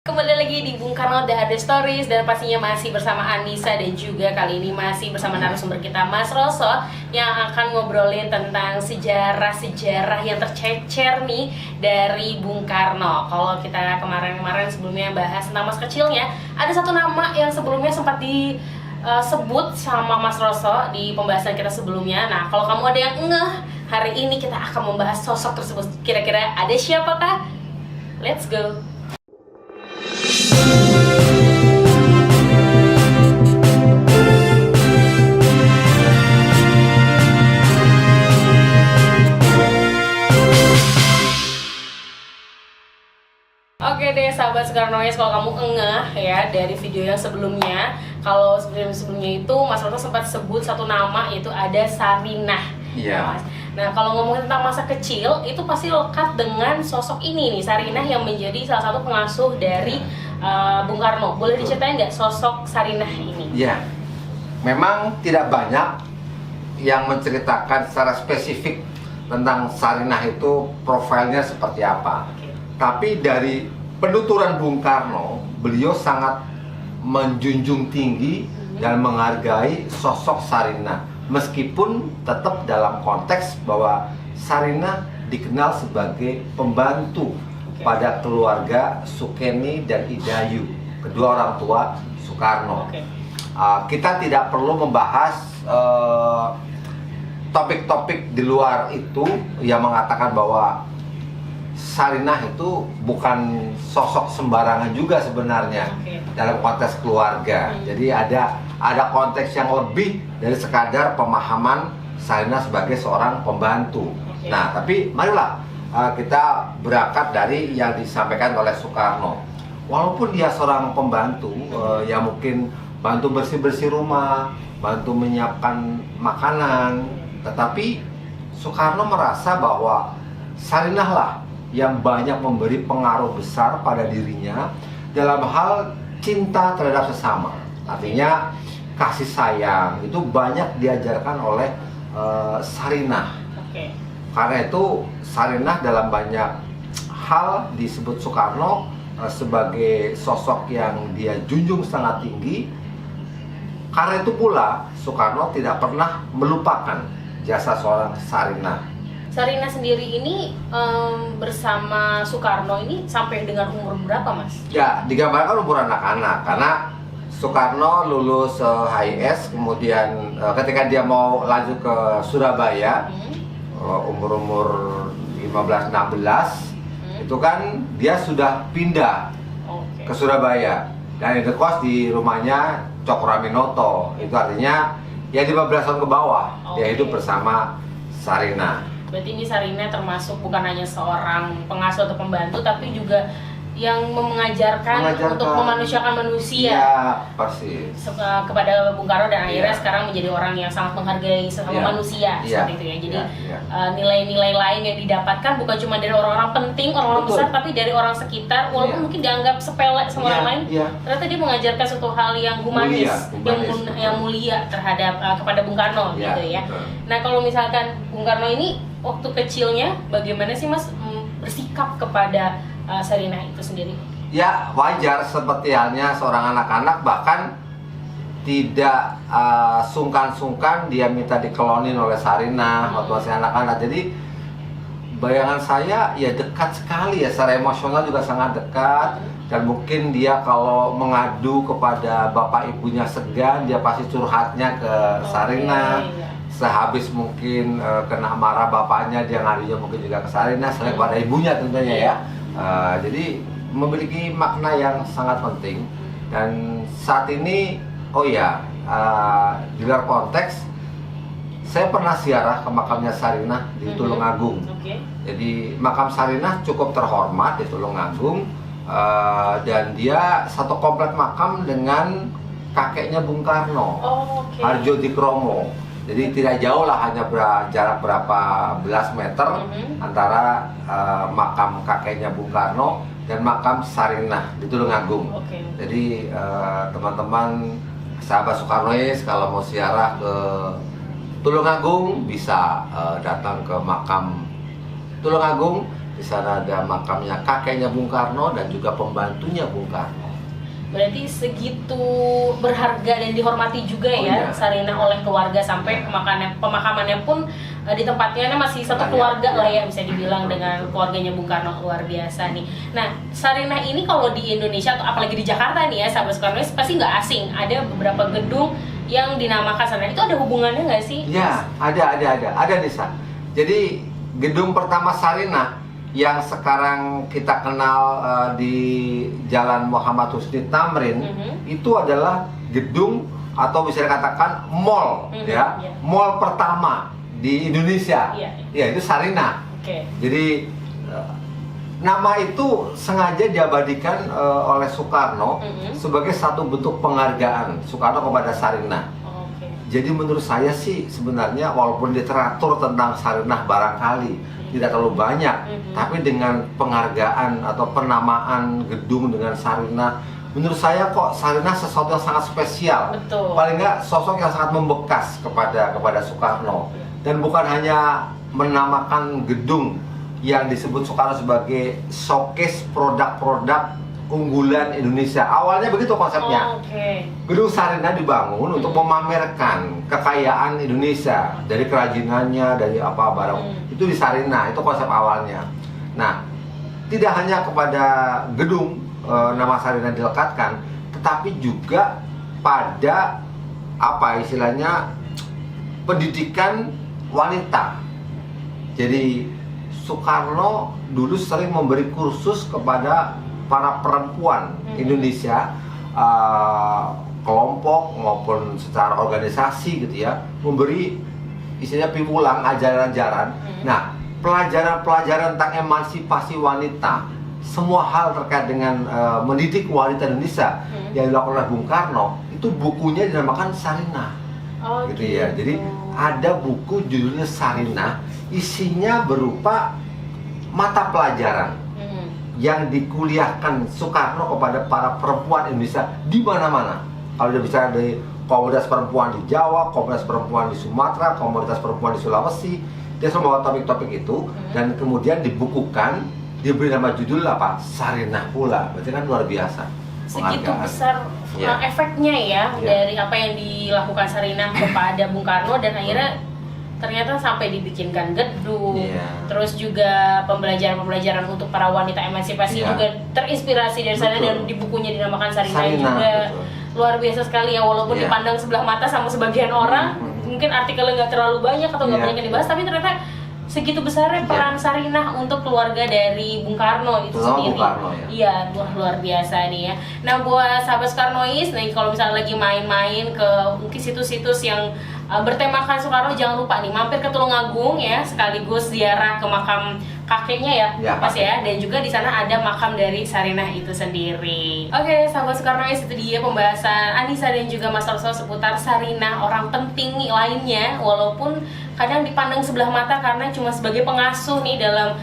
Kembali lagi di Bung Karno The Other Stories, dan pastinya masih bersama Anissa, dan juga kali ini masih bersama narasumber kita Mas Rosso yang akan ngobrolin tentang sejarah-sejarah yang tercecer nih dari Bung Karno. Kalau kita kemarin-kemarin sebelumnya bahas tentang mas kecilnya, ada satu nama yang sebelumnya sempat disebut sama Mas Rosso di pembahasan kita sebelumnya. Nah, kalau kamu ada yang ngeh, hari ini kita akan membahas sosok tersebut. Kira-kira ada siapakah? Let's go! Oke deh sahabat Soekarnois, kalau kamu engeh ya dari video yang sebelumnya, kalau sebelumnya itu Mas Roto sempat sebut satu nama, yaitu ada Sarinah. Iya. Nah, kalau ngomongin tentang masa kecil, itu pasti lekat dengan sosok ini nih, Sarinah, yang menjadi salah satu pengasuh dari Bung Karno. Boleh diceritain nggak sosok Sarinah ini? Iya. Memang tidak banyak yang menceritakan secara spesifik tentang Sarinah itu profilnya seperti apa. Tapi dari penuturan Bung Karno, beliau sangat menjunjung tinggi dan menghargai sosok Sarinah, meskipun tetap dalam konteks bahwa Sarinah dikenal sebagai pembantu pada keluarga Sukeni dan Idayu, kedua orang tua Soekarno. Kita tidak perlu membahas topik-topik di luar itu yang mengatakan bahwa Sarinah itu bukan sosok sembarangan juga sebenarnya dalam konteks keluarga. Jadi ada konteks yang lebih dari sekadar pemahaman Sarinah sebagai seorang pembantu. Nah, tapi marilah kita berangkat dari yang disampaikan oleh Soekarno. Walaupun dia seorang pembantu yang mungkin bantu bersih-bersih rumah, bantu menyiapkan makanan, tetapi Soekarno merasa bahwa Sarinah lah yang banyak memberi pengaruh besar pada dirinya dalam hal cinta terhadap sesama. Artinya kasih sayang itu banyak diajarkan oleh Sarinah. Karena itu Sarinah dalam banyak hal disebut Soekarno sebagai sosok yang dia junjung sangat tinggi. Karena itu pula Soekarno tidak pernah melupakan jasa seorang Sarinah. Sarinah sendiri ini bersama Soekarno ini sampai dengan umur berapa, Mas? Ya, digambarkan umur anak-anak, karena Soekarno lulus HIS, kemudian ketika dia mau lanjut ke Surabaya, umur-umur 15-16, itu kan dia sudah pindah ke Surabaya dan indekos di rumahnya Cokroaminoto. Itu artinya ya 15 tahun ke bawah dia hidup bersama Sarinah. Berarti ini Sarinah termasuk bukan hanya seorang pengasuh atau pembantu, tapi juga yang mengajarkan untuk memanusiakan manusia. Ya, pasti. Kepada Bung Karno, dan akhirnya sekarang menjadi orang yang sangat menghargai sesama manusia, seperti itu ya. Jadi nilai-nilai lain yang didapatkan bukan cuma dari orang-orang penting, orang-orang besar, tapi dari orang sekitar, walaupun mungkin dianggap sepele sama orang lain. Ternyata dia mengajarkan suatu hal yang humanis, yang mulia terhadap kepada Bung Karno, gitu ya. Nah, kalau misalkan Bung Karno ini waktu kecilnya bagaimana sih, Mas, bersikap kepada Sarinah itu sendiri? Ya, wajar seperti halnya seorang anak-anak, bahkan tidak sungkan-sungkan dia minta dikelonin oleh Sarinah waktu masih anak-anak. Jadi bayangan saya ya dekat sekali ya, secara emosional juga sangat dekat. Dan mungkin dia kalau mengadu kepada bapak ibunya segan, dia pasti curhatnya ke Sarinah. Sehabis mungkin kena marah bapaknya, dia ngadunya mungkin juga ke Sarinah, selain kepada ibunya tentunya ya. Jadi memiliki makna yang sangat penting. Dan saat ini, di luar konteks, saya pernah ziarah ke makamnya Sarinah di Tulungagung. Jadi makam Sarinah cukup terhormat di Tulungagung, dan dia satu komplek makam dengan kakeknya Bung Karno, Hardjodikromo. Jadi tidak jauh lah, hanya jarak berapa belas meter antara makam kakeknya Bung Karno dan makam Sarinah di Tulungagung. Jadi teman-teman sahabat Soekarnois kalau mau ziarah ke Tulungagung bisa datang ke makam Tulungagung Di sana ada makamnya kakeknya Bung Karno dan juga pembantunya Bung Karno. Berarti segitu berharga dan dihormati juga Oh, ya iya. Sarinah oleh keluarga, sampai pemakamannya pun di tempatnya masih satu Banyak, keluarga ya. lah ya, bisa dibilang dengan keluarganya Bung Karno. Luar biasa nih. Nah, Sarinah ini kalau di Indonesia atau apalagi di Jakarta nih ya, sahabat Soekarnois pasti nggak asing. Ada beberapa gedung yang dinamakan Sarinah. Itu ada hubungannya nggak sih? Ya, ada Nisa. Jadi gedung pertama Sarinah yang sekarang kita kenal di Jalan Muhammad Husni Tamrin, itu adalah gedung atau bisa dikatakan mall, ya, iya. mall pertama di Indonesia. Iya. Ya, itu Sarinah. Oke. Jadi nama itu sengaja diabadikan oleh Soekarno sebagai satu bentuk penghargaan Soekarno kepada Sarinah. Oke. Jadi menurut saya sih sebenarnya walaupun literatur tentang Sarinah barangkali tidak terlalu banyak, tapi dengan penghargaan atau penamaan gedung dengan Sarinah, menurut saya kok Sarinah sesuatu yang sangat spesial. Betul. Paling nggak sosok yang sangat membekas kepada Soekarno. Dan bukan hanya menamakan gedung yang disebut Soekarno sebagai showcase produk-produk unggulan Indonesia. Awalnya begitu konsepnya. Oke. Gedung Sarinah dibangun untuk memamerkan kekayaan Indonesia dari kerajinannya, dari apa barang itu di Sarinah, itu konsep awalnya. Nah, tidak hanya kepada gedung nama Sarinah dilekatkan, tetapi juga pada apa istilahnya pendidikan wanita. Jadi Soekarno dulu sering memberi kursus kepada para perempuan Indonesia, kelompok maupun secara organisasi gitu ya, memberi istilahnya piwulang ajaran-ajaran. Nah, pelajaran-pelajaran tentang emansipasi wanita, semua hal terkait dengan mendidik wanita Indonesia yang dilakukan oleh Bung Karno, itu bukunya dinamakan Sarinah. Oh, Gitu ya. Jadi ada buku judulnya Sarinah, isinya berupa mata pelajaran yang dikuliahkan Soekarno kepada para perempuan Indonesia di mana-mana. Kalau dia bicara dari komunitas perempuan di Jawa, komunitas perempuan di Sumatera, komunitas perempuan di Sulawesi, dia selalu membawa topik-topik itu dan kemudian dibukukan, diberi nama judul apa? Sarinah pula. Berarti kan luar biasa. Segitu Penghargaan. besar Ya. efeknya ya Ya. dari apa yang dilakukan Sarinah kepada Bung Karno, dan akhirnya ternyata sampai dibikinkan gedung, Iya. terus juga pembelajaran-pembelajaran untuk para wanita emansipasi Iya. juga terinspirasi dari sana, Betul. dan di bukunya dinamakan Sarinah Sarinah, juga. betul. Luar biasa sekali ya, walaupun Iya. dipandang sebelah mata sama sebagian orang, mungkin artikelnya nggak terlalu banyak atau nggak Iya. banyak yang dibahas, tapi ternyata segitu besarnya Iya. peran Sarinah untuk keluarga dari Bung Karno itu Terutama sendiri. Bung Karno, ya. Iya, luar biasa nih ya. Nah, buat sahabat Soekarnois, nih kalau misalnya lagi main-main ke mungkin situs-situs yang bertemakan Soekarno, jangan lupa nih mampir ke Tulungagung ya, sekaligus ziarah ke makam kakeknya ya, Ya, Mas ya. Dan juga di sana ada makam dari Sarinah itu sendiri. Oke, sahabat Soekarnois, itu dia pembahasan Anissa dan juga Mas Roso seputar Sarinah, orang penting lainnya, walaupun kadang dipandang sebelah mata karena cuma sebagai pengasuh nih dalam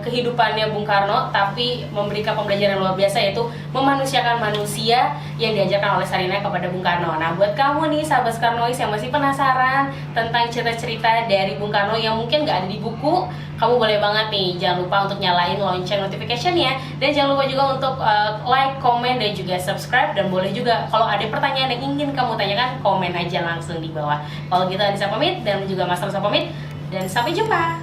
kehidupannya Bung Karno, tapi memberikan pembelajaran luar biasa, yaitu memanusiakan manusia yang diajarkan oleh Sarinah kepada Bung Karno. Nah, buat kamu nih sahabat Soekarnois yang masih penasaran tentang cerita-cerita dari Bung Karno yang mungkin nggak ada di buku, kamu boleh banget nih, jangan lupa untuk nyalain lonceng notification-nya, dan jangan lupa juga untuk like, komen, dan juga subscribe. Dan boleh juga kalau ada pertanyaan yang ingin kamu tanyakan, komen aja langsung di bawah. Kalau gitu Anissa pamit, dan juga Mas Rosa pamit, dan sampai jumpa.